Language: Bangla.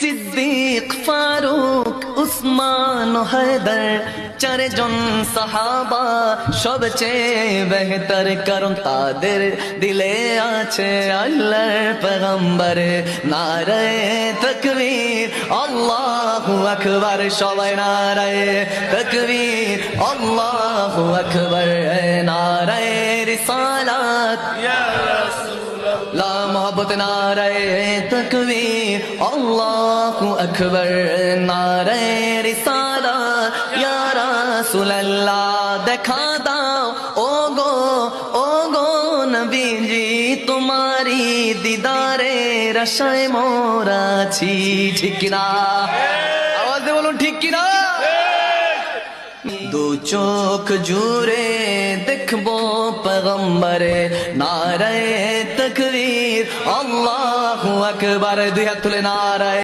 সিদ্দিক ফারুক উসমান ও হায়দার চারজন সাহাবা সবচেয়ে বেহতর, কারণ তাদের দিলে আছে আল্লাহর পয়গম্বর। নারায়ে তাকবীর আল্লাহু আকবার, সবাই নারায়ে তাকবীর আল্লাহু আকবার। নারায়ে রিসালাত ইয়া লা মোহব্বত, নারায়ে তাকবীর আল্লাহু আকবার। নারায়ে রিসালাত ইয়া রাসূলুল্লাহ, দেখা দাও ও গো নবীজি, তোমারি দিদারে আশায় মোরা আছি। ঠিক কিনা? আওয়াজ দিয়ে বলুন ঠিক কিনা? দু চোখ জুড়ে দেখবো পয়গম্বরে। নারায়ে তাকবীর আল্লাহু আকবার, দুই হাত তুলে নারায়ে